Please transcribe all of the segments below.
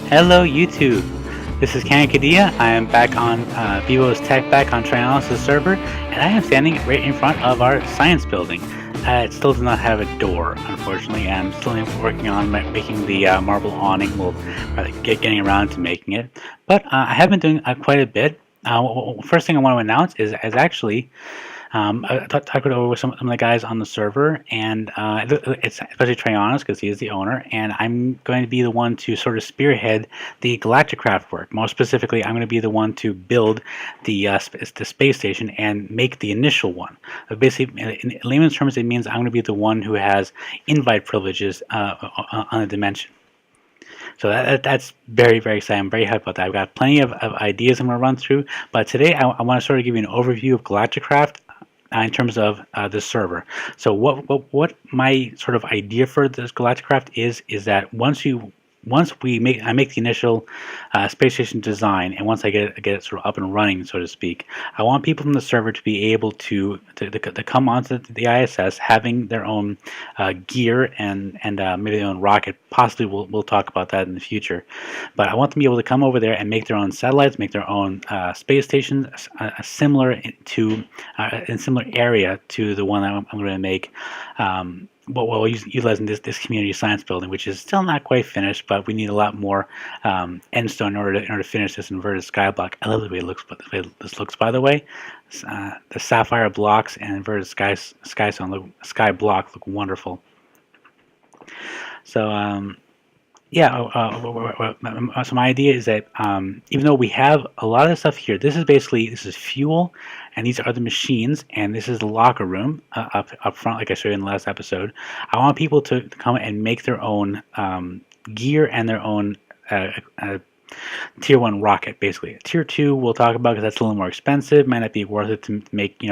Hello YouTube, this is Kanakadia. I am back on Bevo's Tech Back on Trianalysis server, and I am standing right in front of our science building. It still does not have a door, unfortunately, and I'm still working on making the marble awning. We'll getting around to making it, but I have been doing quite a bit. First thing I want to announce is actually I talked it over with some of the guys on the server, and it's especially Trayanis because he is the owner, and I'm going to be the one to sort of spearhead the Galacticraft work. More specifically, I'm going to be the one to build the space station and make the initial one. Basically, in layman's terms, it means I'm going to be the one who has invite privileges on the dimension. So that's very, very exciting. I'm very happy about that. I've got plenty of ideas I'm going to run through, but today I want to sort of give you an overview of Galacticraft in terms of the server. So what my sort of idea for this Galacticraft is that once I make the initial space station design, and once I get it sort of up and running, so to speak, I want people from the server to be able to come onto the ISS having their own gear and maybe their own rocket. Possibly we'll talk about that in the future, but I want them to be able to come over there and make their own satellites, make their own space stations, similar to in similar area to the one that I'm going to make. Well, utilizing this community science building, which is still not quite finished, but we need a lot more end stone in order to finish this inverted sky block. I love the way it looks, but the way this looks, by the way, the sapphire blocks and inverted sky block look wonderful. So yeah, so my idea is that even though we have a lot of stuff here, this is fuel, and these are the machines, and this is the locker room up front, like I showed you in the last episode. I want people to come and make their own gear and their own tier 1 rocket, basically. Tier 2 we'll talk about because that's a little more expensive. Might not be worth it to make,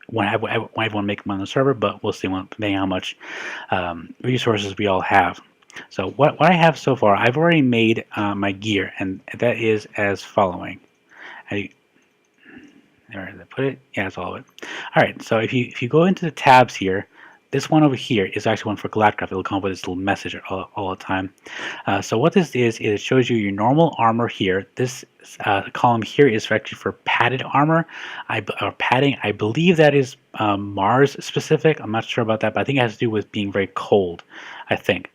when everyone make them on the server, but we'll see depending on how much resources we all have. So what I have so far, I've already made my gear, and that is as following. There did I put it? Yeah, that's all of it. All right, so if you go into the tabs here, this one over here is actually one for Galacticraft. It'll come up with this little message all the time. So what this is it shows you your normal armor here. This column here is actually for padded armor, or padding. I believe that is Mars specific. I'm not sure about that, but I think it has to do with being very cold, I think.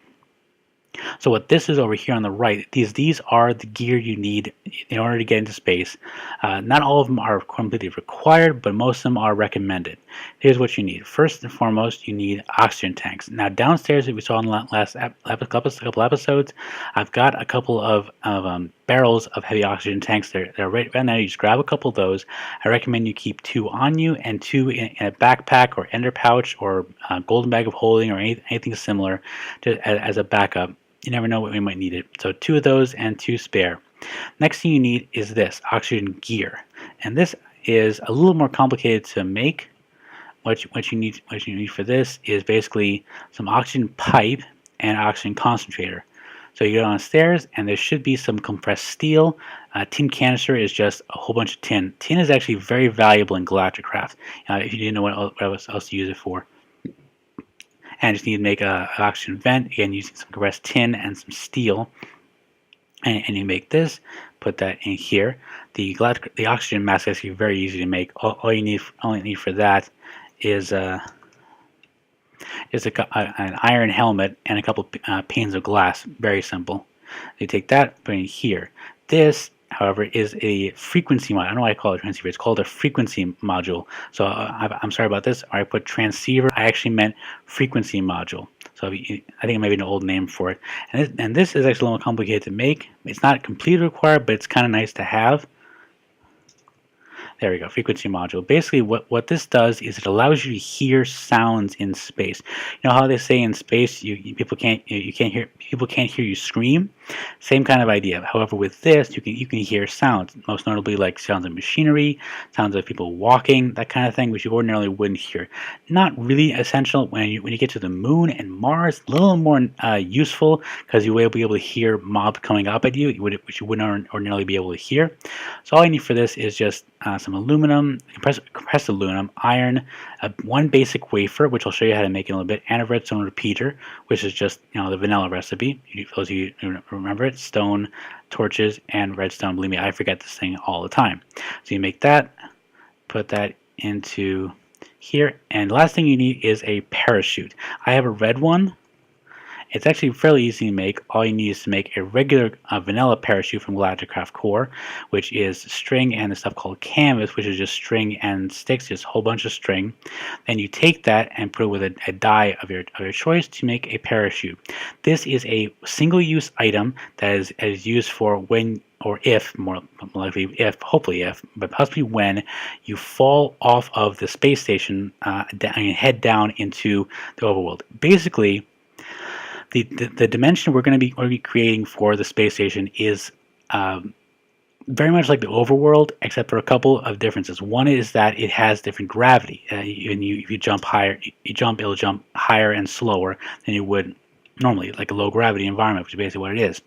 So what this is over here on the right, these are the gear you need in order to get into space. Not all of them are completely required, but most of them are recommended. Here's what you need. First and foremost, you need oxygen tanks. Now downstairs, as we saw in the last couple episodes, I've got a couple of barrels of heavy oxygen tanks. They're right now. You just grab a couple of those. I recommend you keep 2 on you and 2 in a backpack or ender pouch or golden bag of holding or anything similar as a backup. You never know when we might need it. So 2 of those and 2 spare. Next thing you need is this oxygen gear, and this is a little more complicated to make. What you need for this is basically some oxygen pipe and oxygen concentrator. So you go downstairs, and there should be some compressed steel. Tin canister is just a whole bunch of tin. Tin is actually very valuable in Galacticraft. If you didn't know what else to use it for. And just need to make an oxygen vent, again using some compressed tin and some steel. And you make this, put that in here. The oxygen mask is actually very easy to make. All you need for that is an iron helmet and a couple panes of glass. Very simple. You take that, put it in here. This, however, is a frequency module. I don't know why I call it transceiver. It's called a frequency module. So I'm sorry about this. I put transceiver. I actually meant frequency module. So I think it might be an old name for it. And this is actually a little complicated to make. It's not completely required, but it's kind of nice to have. There we go, frequency module. Basically, what this does is it allows you to hear sounds in space. You know how they say in space people can't hear you scream? Same kind of idea. However, with this, you can hear sounds, most notably like sounds of machinery, sounds of people walking, that kind of thing, which you ordinarily wouldn't hear. Not really essential when you get to the moon and Mars. A little more useful because you will be able to hear mobs coming up at you, which you wouldn't ordinarily be able to hear. So all you need for this is just some aluminum, compressed aluminum, iron, one basic wafer, which I'll show you how to make in a little bit, and a redstone repeater, which is just the vanilla recipe. For those of you who remember it, stone, torches, and redstone. Believe me, I forget this thing all the time. So you make that, put that into here, and the last thing you need is a parachute. I have a red one. It's actually fairly easy to make. All you need is to make a regular vanilla parachute from Galacticraft Core, which is string and the stuff called canvas, which is just string and sticks, just a whole bunch of string. Then you take that and put it with a die of your choice to make a parachute. This is a single-use item that is used for when or if, more likely if, hopefully if, but possibly when you fall off of the space station and head down into the overworld. Basically, the dimension we're going to be creating for the space station is very much like the overworld, except for a couple of differences. One is that it has different gravity. If you jump higher, it'll jump higher and slower than you would normally, like a low gravity environment, which is basically what it is.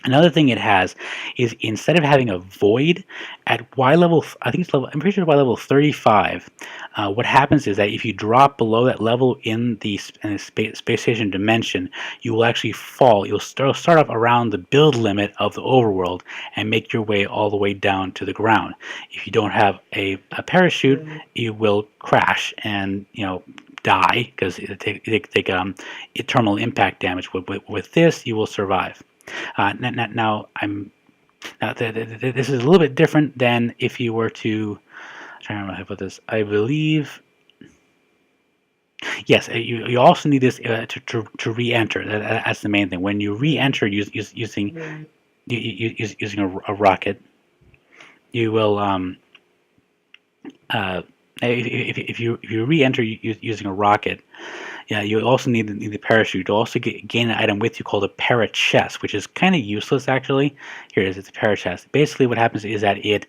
Another thing it has is instead of having a void at Y level, I think it's level, I'm pretty sure Y level 35, what happens is that if you drop below that level in the space station dimension, you will actually fall. You'll start off around the build limit of the overworld and make your way all the way down to the ground. If you don't have a parachute, you will crash and, die because you take eternal impact damage. With this, you will survive. Now this is a little bit different than if you were to. I'm trying to remember how to put this. I believe. Yes, you also need this to re-enter. That's the main thing. When you re-enter using a rocket, you will if you re-enter using a rocket. Yeah, you also need the parachute. You'll also gain an item with you called a parachest, which is kind of useless actually. Here it is, it's a parachest. Basically what happens is that it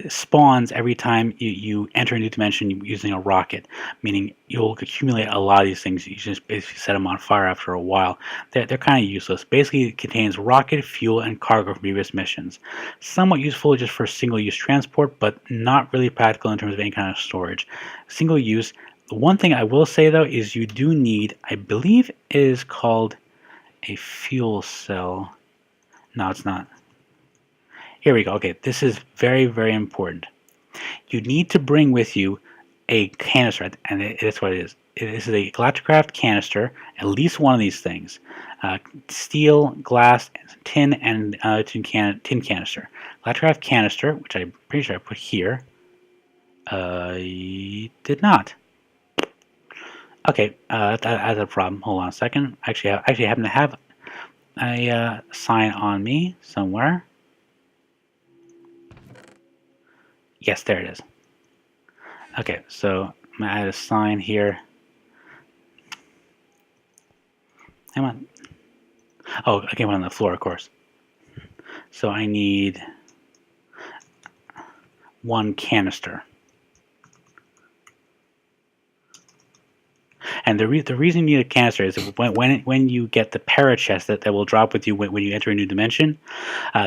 spawns every time you enter a new dimension using a rocket, meaning you'll accumulate a lot of these things. You just basically set them on fire after a while. They're kind of useless. Basically it contains rocket, fuel, and cargo from previous missions. Somewhat useful just for single-use transport, but not really practical in terms of any kind of storage. Single-use. One thing I will say though is you do need, I believe it is called a fuel cell. No, it's not. Here we go. Okay, this is very, very important. You need to bring with you a canister, and that's what it is. This is a Galacticraft canister, at least one of these things. Steel, glass, tin, and tin canister. Galacticraft canister, which I'm pretty sure I put here. I did not. Okay, that's a problem. Hold on a second. Actually, I happen to have a sign on me somewhere. Yes, there it is. Okay, so I'm going to add a sign here. Hang on. Oh, I came on the floor, of course. So I need one canister. And the reason you need a canister is when you get the parachest that will drop with you when you enter a new dimension,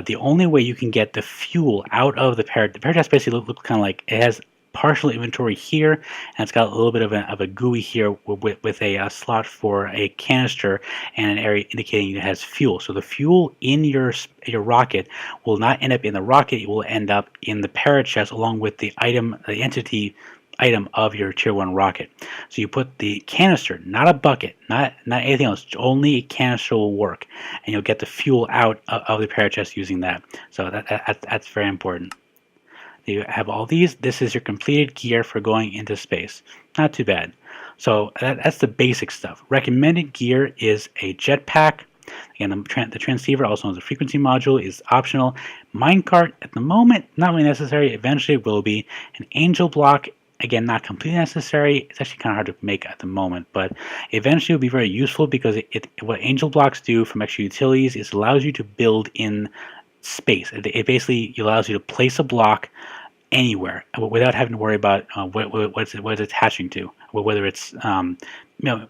the only way you can get the fuel out of the parachest basically looks kind of like it has partial inventory here, and it's got a little bit of a GUI here with a slot for a canister and an area indicating it has fuel. So the fuel in your rocket will not end up in the rocket; it will end up in the parachest along with the entity item of your tier 1 rocket. So you put the canister, not a bucket, not anything else, only a canister will work, and you'll get the fuel out of the parachest using that. So that's very important. You have all these. This is your completed gear for going into space. Not too bad. So that's the basic stuff. Recommended gear is a jetpack. Again, the transceiver, also known as the frequency module, is optional. Minecart, at the moment, not really necessary. Eventually it will be. An angel block, again, not completely necessary. It's actually kind of hard to make at the moment, but eventually it will be very useful because what angel blocks do from extra utilities is allows you to build in space. It basically allows you to place a block anywhere without having to worry about what it's attaching to, whether it's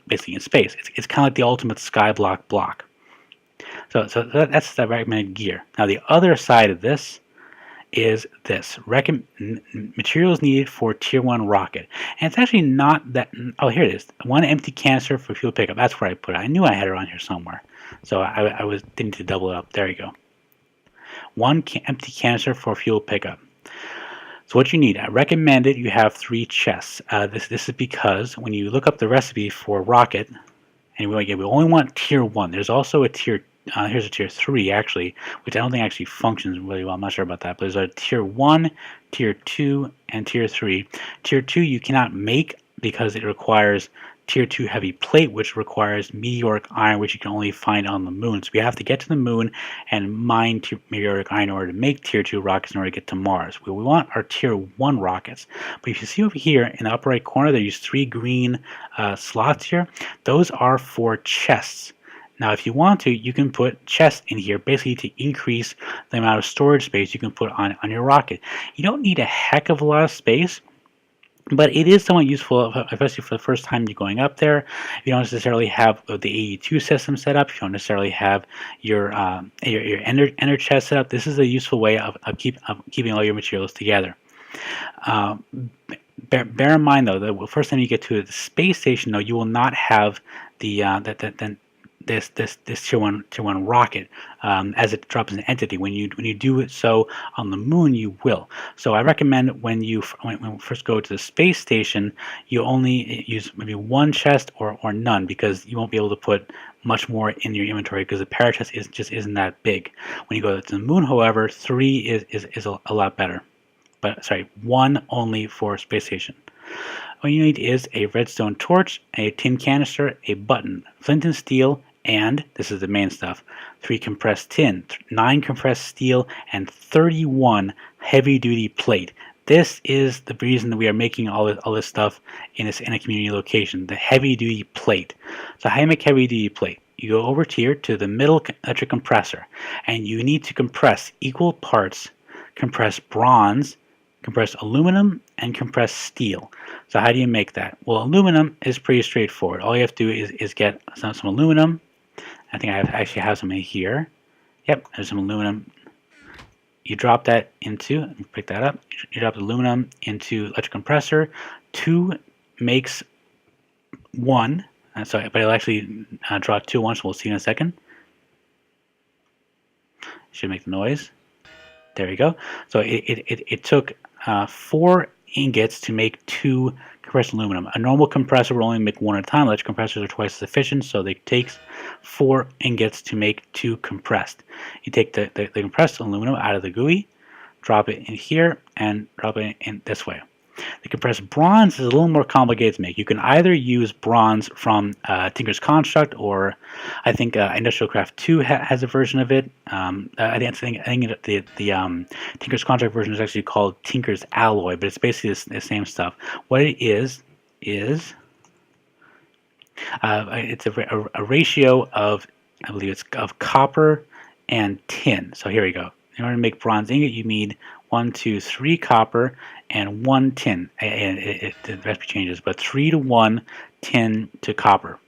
basically in space. It's kind of like the ultimate skyblock block. So that's the recommended gear. Now the other side of this is this. Materials needed for Tier 1 rocket. And it's actually not that... Oh, here it is. 1 empty canister for fuel pickup. That's where I put it. I knew I had it around here somewhere. So I didn't need to double it up. There you go. 1 empty canister for fuel pickup. So what you need, I recommend it. You have 3 chests. This is because when you look up the recipe for rocket, and we only want Tier 1. There's also a Tier here's a Tier 3 actually, which I don't think actually functions really well. I'm not sure about that. But there's a Tier 1, Tier 2, and Tier 3. Tier 2 you cannot make because it requires Tier 2 heavy plate, which requires meteoric iron, which you can only find on the moon. So we have to get to the moon and mine meteoric iron in order to make Tier 2 rockets in order to get to Mars. What we want are Tier 1 rockets. But if you see over here in the upper right corner, there's 3 green slots here. Those are for chests. Now, if you want to, you can put chests in here, basically to increase the amount of storage space you can put on your rocket. You don't need a heck of a lot of space, but it is somewhat useful, especially for the first time you're going up there. If you don't necessarily have the AE2 system set up, if you don't necessarily have your ender chest set up, this is a useful way of keeping all your materials together. Bear in mind, though, the first time you get to the space station, though, you will not have the this Tier 1 rocket as it drops an entity. When you do it so on the moon, you will. So I recommend when you first go to the space station, you only use maybe 1 chest or none, because you won't be able to put much more in your inventory because the parachest just isn't that big. When you go to the moon, however, 3 is a lot better. But sorry, 1 only for space station. All you need is a redstone torch, a tin canister, a button, flint and steel, and, this is the main stuff, 3 compressed tin, 9 compressed steel, and 31 heavy-duty plate. This is the reason that we are making all this stuff in a community location, the heavy-duty plate. So how do you make heavy-duty plate? You go over here to the middle electric compressor, and you need to compress equal parts compressed bronze, compressed aluminum, and compressed steel. So how do you make that? Well, aluminum is pretty straightforward. All you have to do is get some aluminum. I think I actually have some in here. Yep, there's some aluminum. You drop that into, let me pick that up. You drop the aluminum into electric compressor. 2 makes 1. Sorry, but it'll actually draw 2 once. We'll see in a second. Should make the noise. There we go. So it took 4 ingots to make 2 compressed aluminum. A normal compressor will only make 1 at a time. Electric compressors are twice as efficient, so it takes 4 ingots to make 2 compressed. You take the compressed aluminum out of the GUI, drop it in here, and drop it in this way. The compressed bronze is a little more complicated to make. You can either use bronze from Tinker's Construct, or I think Industrial Craft 2 has a version of it. I think the Tinker's Construct version is actually called Tinker's Alloy, but it's basically the same stuff. What it is it's a ratio of, I believe it's of copper and tin. So here we go. In order to make bronze ingot, you need 1, 2, 3 copper and 1 tin. And the recipe changes, but 3 to 1 tin to copper.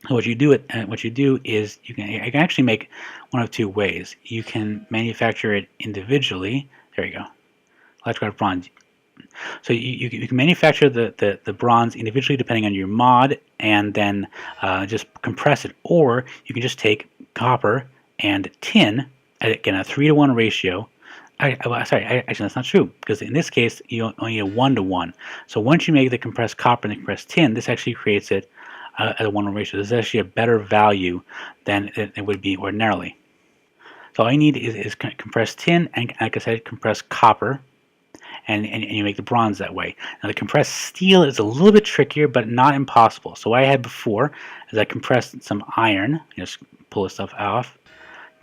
So what you do is you can actually make one of 2 ways. You can manufacture it individually. There you go. Electric bronze. So you can manufacture the bronze individually depending on your mod, and then just compress it. Or you can just take copper and tin, again a 3 to 1 ratio. Sorry, actually that's not true, because in this case you only need a 1 to 1. So once you make the compressed copper and the compressed tin, this actually creates it at a 1 to 1 ratio. This is actually a better value than it would be ordinarily. So all you need is compressed tin and, like I said, compressed copper, and you make the bronze that way. Now the compressed steel is a little bit trickier, but not impossible. So what I had before is I compressed some iron. Just pull this stuff off.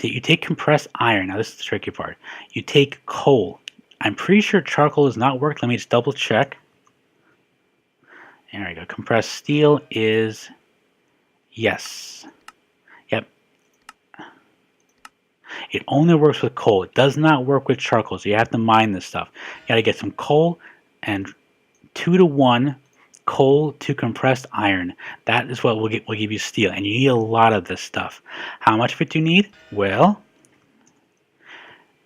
You take compressed iron. Now this is the tricky part. You take coal. I'm pretty sure charcoal does not work. Let me just double check. There we go. Compressed steel is yes. Yep. It only works with coal. It does not work with charcoal, so you have to mine this stuff. You got to get some coal, and 2 to 1 coal to compressed iron. That is what will give you steel, and you need a lot of this stuff. How much of it do you need? Well,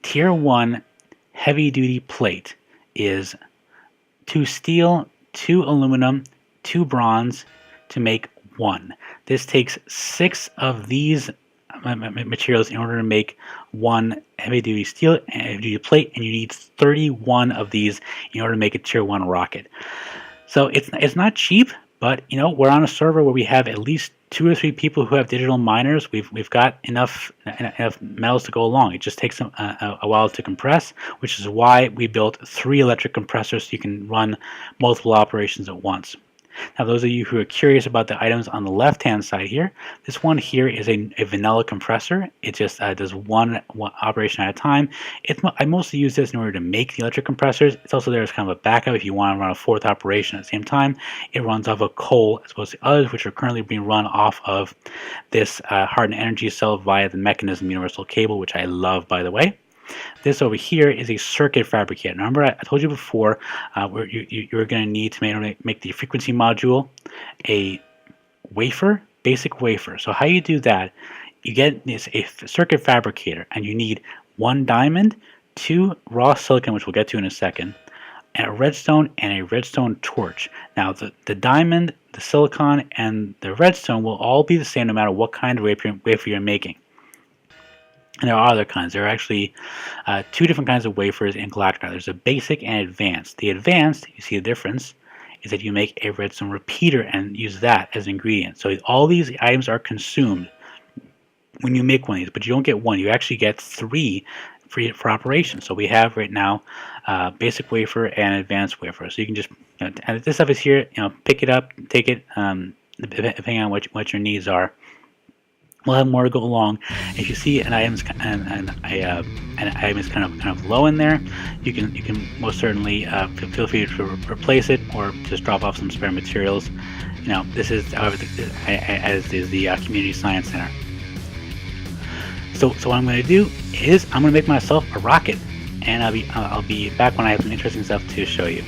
Tier 1 heavy duty plate is 2 steel, 2 aluminum, 2 bronze to make 1. This takes 6 of these materials in order to make 1 heavy duty steel and heavy duty plate, and you need 31 of these in order to make a tier 1 rocket. So it's not cheap, but we're on a server where we have at least 2 or 3 people who have digital miners. We've got enough metals to go along. It just takes a while to compress, which is why we built 3 electric compressors so you can run multiple operations at once. Now, those of you who are curious about the items on the left-hand side here, this one here is a vanilla compressor. It just does one operation at a time. I mostly use this in order to make the electric compressors. It's also there as kind of a backup if you want to run a 4th operation at the same time. It runs off of coal as opposed to others, which are currently being run off of this hardened energy cell via the mechanism universal cable, which I love, by the way. This over here is a circuit fabricator. Remember, I told you before where you're going to need to make the frequency module a wafer, basic wafer. So how you do that, you get a circuit fabricator, and you need 1 diamond, 2 raw silicon, which we'll get to in a second, and a redstone and a redstone torch. Now, the diamond, the silicon, and the redstone will all be the same no matter what kind of wafer you're making. And there are other kinds. There are actually 2 different kinds of wafers in Galacticraft. There's a basic and advanced. The advanced, you see the difference, is that you make a redstone repeater and use that as an ingredient. So all these items are consumed when you make one of these, but you don't get 1. You actually get 3 for operation. So we have right now basic wafer and advanced wafer. So you can just, and this stuff is here, pick it up, take it, depending on what your needs are. We'll have more to go along. If you see an item is kind of low in there, you can most certainly feel free to replace it or just drop off some spare materials. This is, however, as is the community science center. So what I'm going to do is I'm going to make myself a rocket, and I'll be back when I have some interesting stuff to show you.